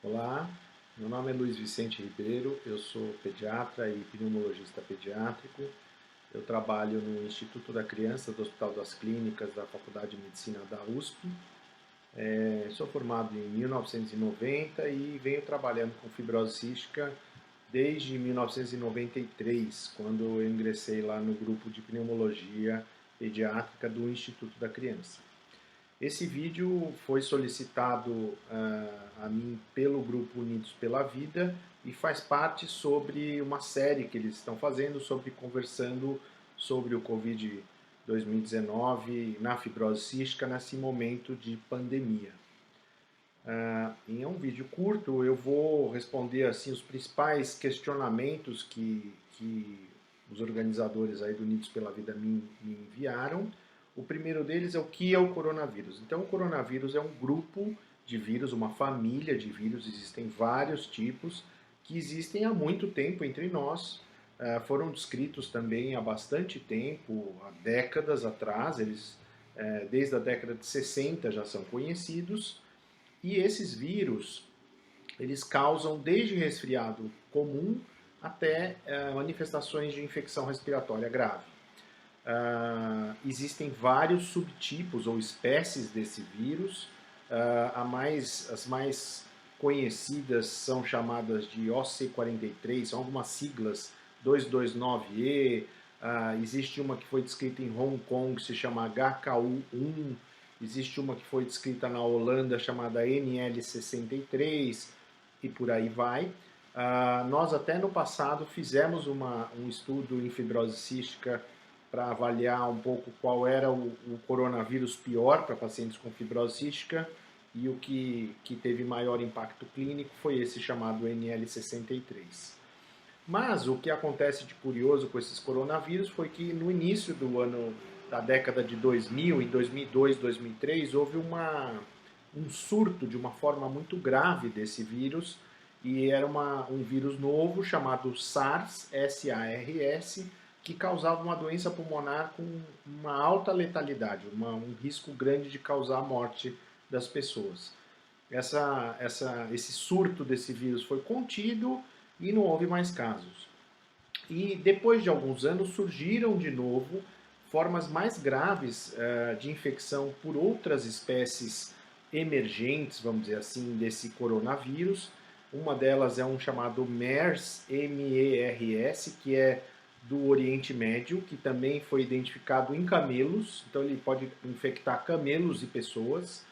Olá, meu nome é Luiz Vicente Ribeiro, eu sou pediatra e pneumologista pediátrico. Eu trabalho no Instituto da Criança do Hospital das Clínicas da Faculdade de Medicina da USP. Sou formado em 1990 e venho trabalhando com fibrose cística desde 1993, quando eu ingressei lá no grupo de pneumologia pediátrica do Instituto da Criança. Esse vídeo foi solicitado a mim pelo grupo Unidos pela Vida e faz parte sobre uma série que eles estão fazendo conversando sobre o Covid 2019 na fibrose cística nesse momento de pandemia. Em um vídeo curto eu vou responder assim os principais questionamentos que os organizadores aí do Unidos pela Vida me enviaram. O primeiro deles é o que é o coronavírus. Então, o coronavírus é um grupo de vírus, uma família de vírus, existem vários tipos que existem há muito tempo entre nós. Foram descritos também há bastante tempo, há décadas atrás, eles desde a década de 60 já são conhecidos. E esses vírus, eles causam desde resfriado comum até manifestações de infecção respiratória grave. Existem vários subtipos ou espécies desse vírus. As mais conhecidas são chamadas de OC43, são algumas siglas 229E. Existe uma que foi descrita em Hong Kong, que se chama HKU1. Existe uma que foi descrita na Holanda, chamada NL63, e por aí vai. Nós até no passado fizemos um estudo em fibrose cística para avaliar um pouco qual era o coronavírus pior para pacientes com fibrose cística, e o que teve maior impacto clínico foi esse chamado NL63. Mas o que acontece de curioso com esses coronavírus foi que no início da década de 2000, em 2002, 2003, houve um surto de uma forma muito grave desse vírus, e era um vírus novo chamado SARS, S-A-R-S, que causava uma doença pulmonar com uma alta letalidade, um risco grande de causar a morte das pessoas. Esse surto desse vírus foi contido e não houve mais casos. E depois de alguns anos surgiram de novo formas mais graves de infecção por outras espécies emergentes, vamos dizer assim, desse coronavírus. Uma delas é um chamado MERS, M-E-R-S, que é do Oriente Médio, que também foi identificado em camelos, então ele pode infectar camelos e pessoas,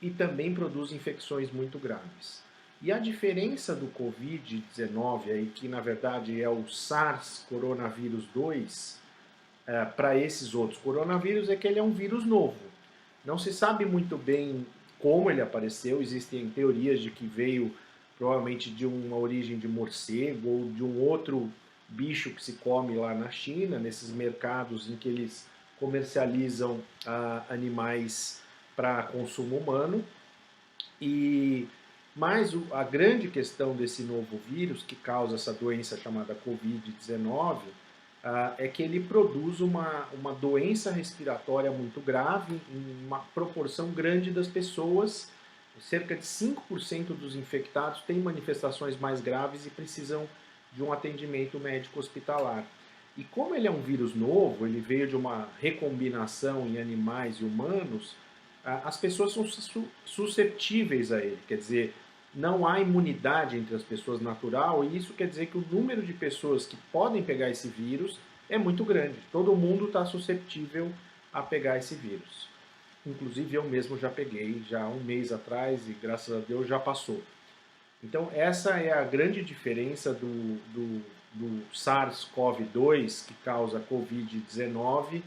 e também produz infecções muito graves. E a diferença do Covid-19, aí, que na verdade é o SARS coronavírus 2, para esses outros coronavírus, é que ele é um vírus novo. Não se sabe muito bem como ele apareceu, existem teorias de que veio provavelmente de uma origem de morcego ou de um outro bicho que se come lá na China, nesses mercados em que eles comercializam animais para consumo humano. Mas a grande questão desse novo vírus que causa essa doença chamada Covid-19 é que ele produz uma doença respiratória muito grave em uma proporção grande das pessoas. Cerca de 5% dos infectados têm manifestações mais graves e precisam de um atendimento médico hospitalar. E como ele é um vírus novo, ele veio de uma recombinação em animais e humanos, as pessoas são susceptíveis a ele. Quer dizer, não há imunidade entre as pessoas natural, e isso quer dizer que o número de pessoas que podem pegar esse vírus é muito grande. Todo mundo está susceptível a pegar esse vírus. Inclusive eu mesmo já peguei, já há um mês atrás, e graças a Deus já passou. Então essa é a grande diferença do SARS-CoV-2, que causa Covid-19,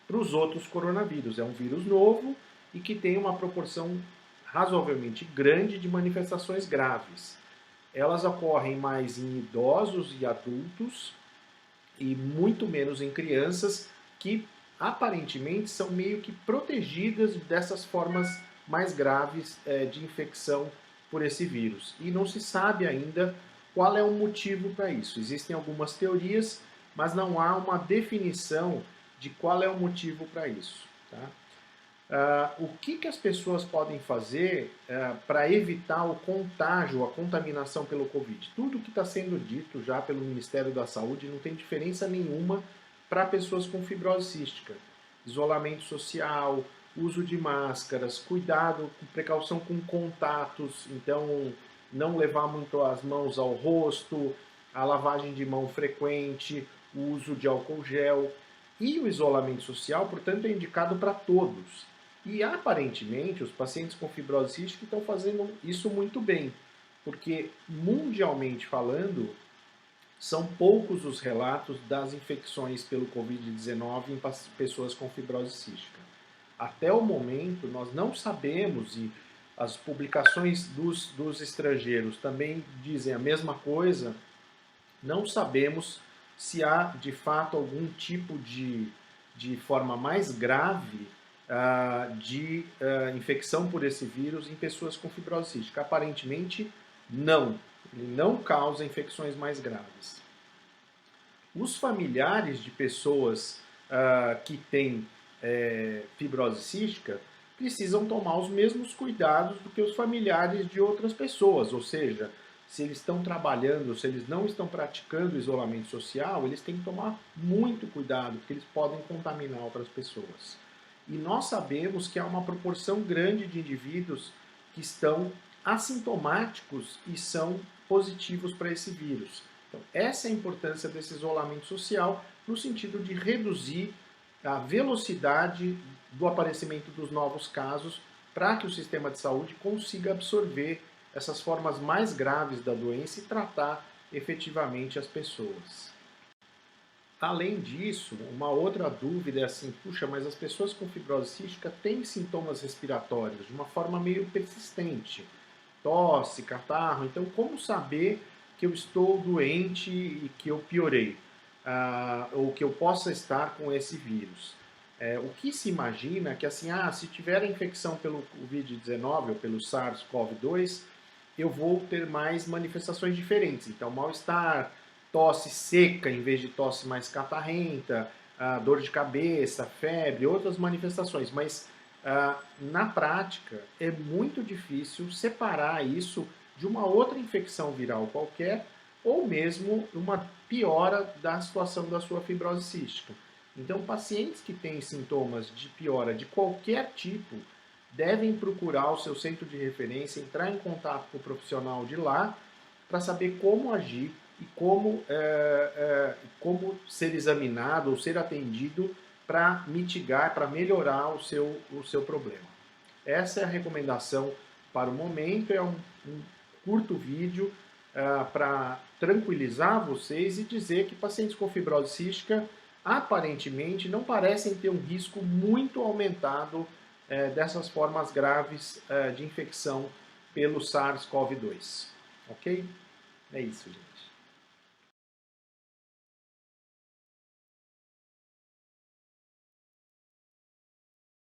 para os outros coronavírus. É um vírus novo e que tem uma proporção razoavelmente grande de manifestações graves. Elas ocorrem mais em idosos e adultos e muito menos em crianças, que aparentemente são meio que protegidas dessas formas mais graves de infecção por esse vírus. E não se sabe ainda qual é o motivo para isso. Existem algumas teorias, mas não há uma definição de qual é o motivo para isso. Tá? O que as pessoas podem fazer para evitar o contágio, a contaminação pelo Covid? Tudo que está sendo dito já pelo Ministério da Saúde não tem diferença nenhuma para pessoas com fibrose cística. Isolamento social, uso de máscaras, cuidado, precaução com contatos, então não levar muito as mãos ao rosto, a lavagem de mão frequente, o uso de álcool gel. E o isolamento social, portanto, é indicado para todos. E aparentemente os pacientes com fibrose cística estão fazendo isso muito bem, porque mundialmente falando, são poucos os relatos das infecções pelo Covid-19 em pessoas com fibrose cística. Até o momento, nós não sabemos, e as publicações dos estrangeiros também dizem a mesma coisa, não sabemos se há de fato algum tipo de forma mais grave de infecção por esse vírus em pessoas com fibrose cística. Aparentemente, não. Ele não causa infecções mais graves. Os familiares de pessoas que têm fibrose cística precisam tomar os mesmos cuidados do que os familiares de outras pessoas, ou seja, se eles estão trabalhando, se eles não estão praticando isolamento social, eles têm que tomar muito cuidado, porque eles podem contaminar outras pessoas. E nós sabemos que há uma proporção grande de indivíduos que estão assintomáticos e são positivos para esse vírus. Então, essa é a importância desse isolamento social, no sentido de reduzir a velocidade do aparecimento dos novos casos, para que o sistema de saúde consiga absorver essas formas mais graves da doença e tratar efetivamente as pessoas. Além disso, uma outra dúvida é assim, puxa, mas as pessoas com fibrose cística têm sintomas respiratórios de uma forma meio persistente, tosse, catarro, então como saber que eu estou doente e que eu piorei, ou que eu possa estar com esse vírus? O que se imagina é que assim, se tiver a infecção pelo Covid-19 ou pelo SARS-CoV-2, eu vou ter mais manifestações diferentes. Então, mal-estar, tosse seca em vez de tosse mais catarrenta, dor de cabeça, febre, outras manifestações. Mas, na prática, é muito difícil separar isso de uma outra infecção viral qualquer ou mesmo uma piora da situação da sua fibrose cística. Então, pacientes que têm sintomas de piora de qualquer tipo devem procurar o seu centro de referência, entrar em contato com o profissional de lá para saber como agir e como ser examinado ou ser atendido para mitigar, para melhorar o seu problema. Essa é a recomendação para o momento, é um curto vídeo para tranquilizar vocês e dizer que pacientes com fibrose cística aparentemente não parecem ter um risco muito aumentado dessas formas graves de infecção pelo SARS-CoV-2. Ok? É isso, gente.